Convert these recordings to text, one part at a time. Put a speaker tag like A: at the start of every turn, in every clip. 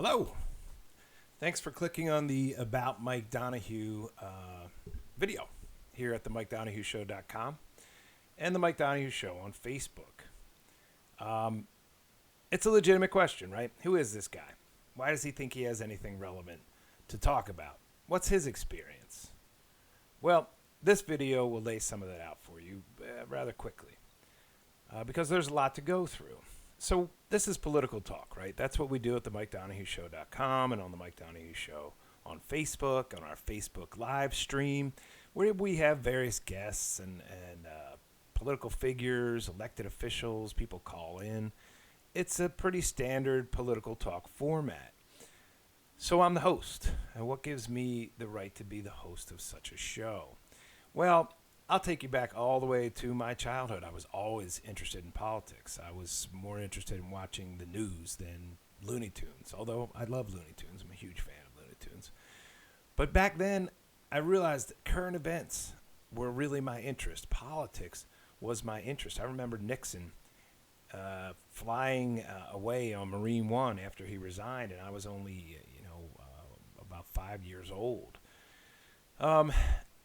A: Hello. Thanks for clicking on the About Mike Donohue video here at TheMikeDonohueShow.com and The Mike Donohue Show on Facebook. It's a legitimate question, right? Who is this guy? Why does he think he has anything relevant to talk about? What's his experience? Well, this video will lay some of that out for you rather quickly because there's a lot to go through. So this is political talk, right? That's what we do at TheMikeDonohueShow.com and on The Mike Donohue Show on Facebook, on our Facebook live stream, where we have various guests and political figures, elected officials, people call in. It's a pretty standard political talk format. So I'm the host, and what gives me the right to be the host of such a show? Well, I'll take you back all the way to my childhood. I was always interested in politics. I was more interested in watching the news than Looney Tunes, although I love Looney Tunes. I'm a huge fan of Looney Tunes. But back then, I realized that current events were really my interest. Politics was my interest. I remember Nixon flying away on Marine One after he resigned, and I was only, about 5 years old.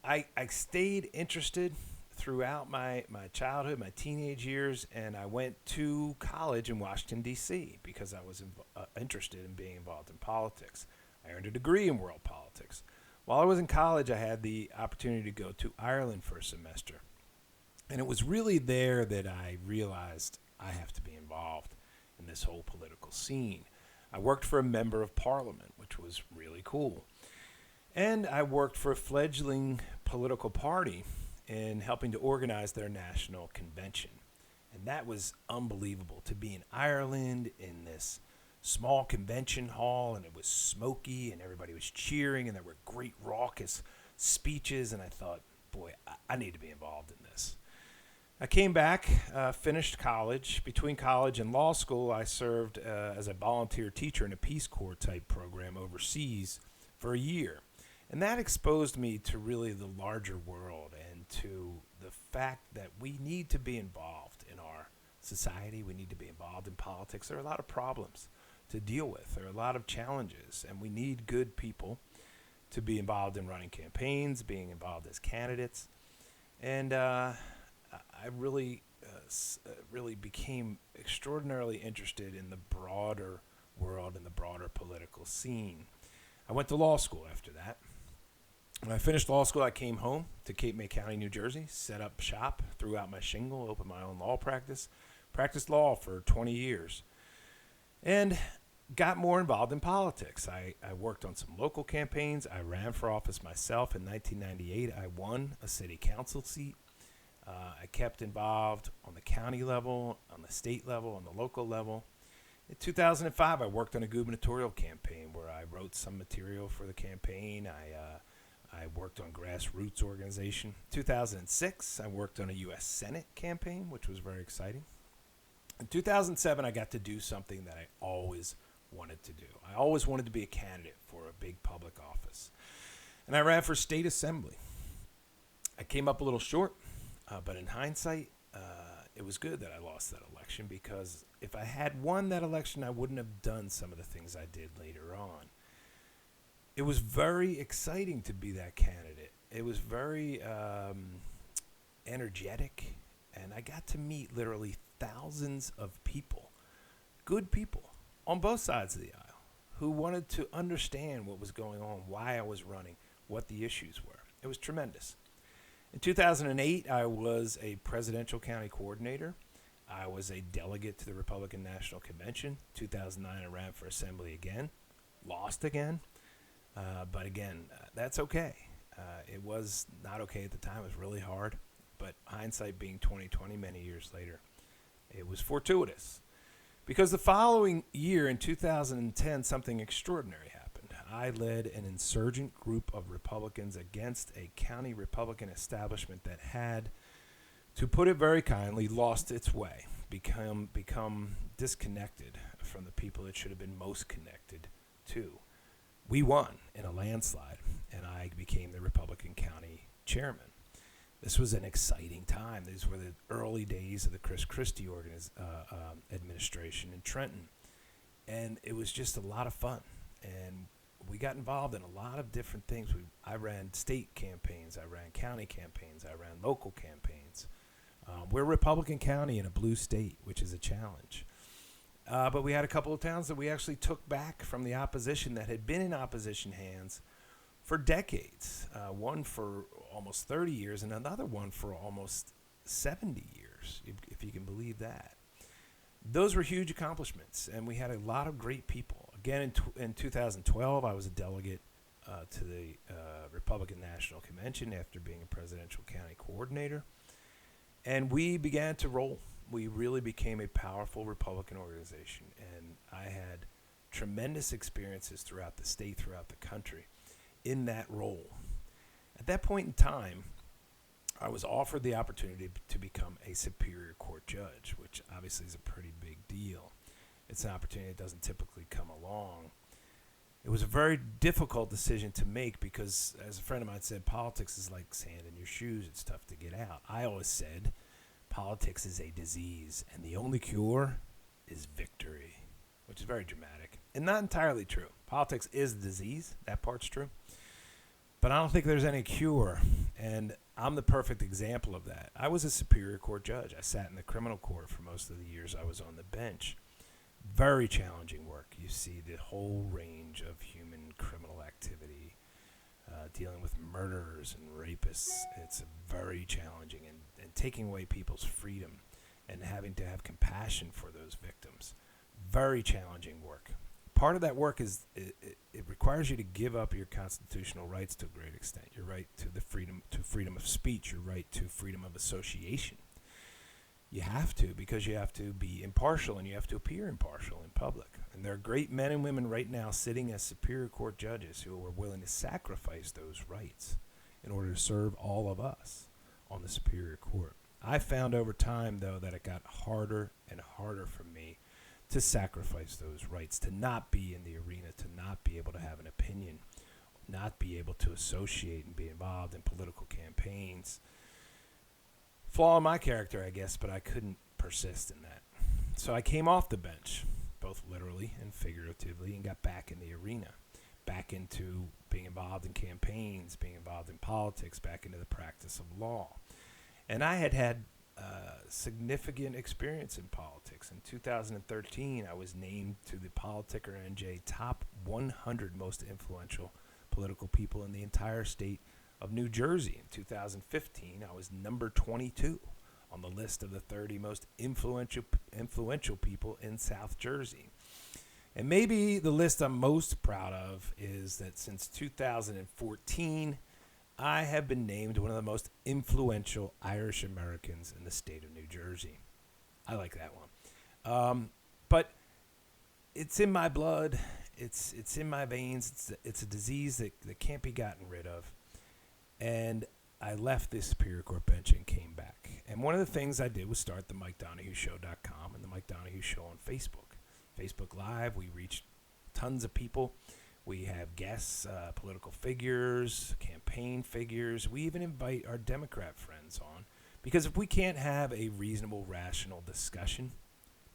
A: I stayed interested throughout my childhood, my teenage years, and I went to college in Washington, D.C. because I was interested in being involved in politics. I earned a degree in world politics. While I was in college, I had the opportunity to go to Ireland for a semester. And it was really there that I realized I have to be involved in this whole political scene. I worked for a member of parliament, which was really cool. And I worked for a fledgling political party in helping to organize their national convention. And that was unbelievable to be in Ireland in this small convention hall, and it was smoky and everybody was cheering and there were great raucous speeches, and I thought, boy, I need to be involved in this. I came back, finished college. Between college and law school, I served as a volunteer teacher in a Peace Corps type program overseas for a year. And that exposed me to really the larger world and to the fact that we need to be involved in our society. We need to be involved in politics. There are a lot of problems to deal with. There are a lot of challenges, and we need good people to be involved in running campaigns, being involved as candidates. And I really became extraordinarily interested in the broader world and the broader political scene. I went to law school after that. When I finished law school, I came home to Cape May County, New Jersey, set up shop, threw out my shingle, opened my own law practice, practiced law for 20 years, and got more involved in politics. I worked on some local campaigns. I ran for office myself. In 1998, I won a city council seat. I kept involved on the county level, on the state level, on the local level. In 2005, I worked on a gubernatorial campaign where I wrote some material for the campaign. I worked on grassroots organization. 2006, I worked on a U.S. Senate campaign, which was very exciting. In 2007, I got to do something that I always wanted to do. I always wanted to be a candidate for a big public office. And I ran for state assembly. I came up a little short, but in hindsight, it was good that I lost that election, because if I had won that election, I wouldn't have done some of the things I did later on. It was very exciting to be that candidate. It was very energetic, and I got to meet literally thousands of people, good people, on both sides of the aisle, who wanted to understand what was going on, why I was running, what the issues were. It was tremendous. In 2008, I was a presidential county coordinator. I was a delegate to the Republican National Convention. 2009, I ran for assembly again, lost again. But again, that's okay. It was not okay at the time. It was really hard. But hindsight being 20/20, many years later, it was fortuitous. Because the following year, in 2010, something extraordinary happened. I led an insurgent group of Republicans against a county Republican establishment that had, to put it very kindly, lost its way, become disconnected from the people it should have been most connected to. We won in a landslide, and I became the Republican county chairman. This was an exciting time. These were the early days of the Chris Christie administration in Trenton. And it was just a lot of fun. And we got involved in a lot of different things. I ran state campaigns. I ran county campaigns. I ran local campaigns. We're a Republican county in a blue state, which is a challenge. But we had a couple of towns that we actually took back from the opposition that had been in opposition hands for decades. One for almost 30 years and another one for almost 70 years, if you can believe that. Those were huge accomplishments, and we had a lot of great people. Again, in 2012, I was a delegate to the Republican National Convention after being a presidential county coordinator, and we began to roll. We really became a powerful Republican organization, and I had tremendous experiences throughout the state, throughout the country, in that role. At that point in time, I was offered the opportunity to become a Superior Court judge, which obviously is a pretty big deal. It's an opportunity that doesn't typically come along. It was a very difficult decision to make because, as a friend of mine said, politics is like sand in your shoes. It's tough to get out. I always said politics is a disease, and the only cure is victory, which is very dramatic and not entirely true. Politics is a disease. That part's true. But I don't think there's any cure, and I'm the perfect example of that. I was a Superior Court judge. I sat in the criminal court for most of the years I was on the bench. Very challenging work. You see the whole range of human criminal activity, dealing with murderers and rapists. It's very challenging, and taking away people's freedom and having to have compassion for those victims. Very challenging work. Part of that work is it requires you to give up your constitutional rights to a great extent. Your right to the freedom of speech, your right to freedom of association. You have to, because you have to be impartial and you have to appear impartial in public. And there are great men and women right now sitting as Superior Court judges who are willing to sacrifice those rights in order to serve all of us on the Superior Court. I found over time, though, that it got harder and harder for me to sacrifice those rights, to not be in the arena, to not be able to have an opinion, not be able to associate and be involved in political campaigns. Flaw in my character, I guess, but I couldn't persist in that. So I came off the bench, both literally and figuratively, and got back in the arena, back into being involved in campaigns, being involved in politics, back into the practice of law. And I had significant experience in politics. In 2013, I was named to the Politicker NJ top 100 most influential political people in the entire state of New Jersey. In 2015, I was number 22 on the list of the 30 most influential people in South Jersey. And maybe the list I'm most proud of is that since 2014, I have been named one of the most influential Irish Americans in the state of New Jersey. I like that one. But it's in my blood. It's in my veins. It's a disease that can't be gotten rid of. And I left the Superior Court bench and came back. And one of the things I did was start TheMikeDonohueShow.com and The Mike Donohue Show on Facebook. Facebook Live, we reached tons of people. We have guests, political figures, campaign figures. We even invite our Democrat friends on. Because if we can't have a reasonable, rational discussion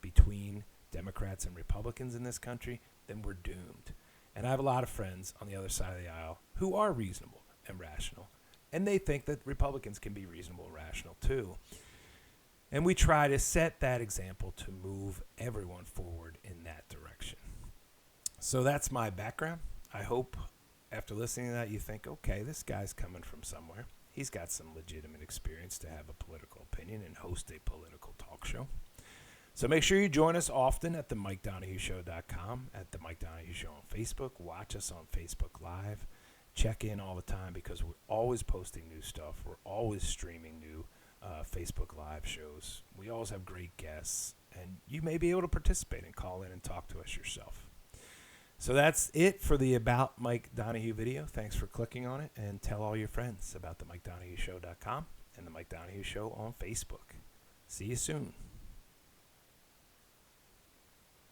A: between Democrats and Republicans in this country, then we're doomed. And I have a lot of friends on the other side of the aisle who are reasonable and rational. And they think that Republicans can be reasonable and rational too. And we try to set that example to move everyone forward in that direction. So that's my background. I hope after listening to that you think, okay, this guy's coming from somewhere. He's got some legitimate experience to have a political opinion and host a political talk show. So make sure you join us often at TheMikeDonohueShow.com, at The Mike Donohue Show on Facebook. Watch us on Facebook Live. Check in all the time because we're always posting new stuff. We're always streaming new Facebook Live shows. We always have great guests, and you may be able to participate and call in and talk to us yourself. So that's it for the About Mike Donohue video. Thanks for clicking on it, and tell all your friends about TheMikeDonohueShow.com and The Mike Donohue Show on Facebook. See you soon.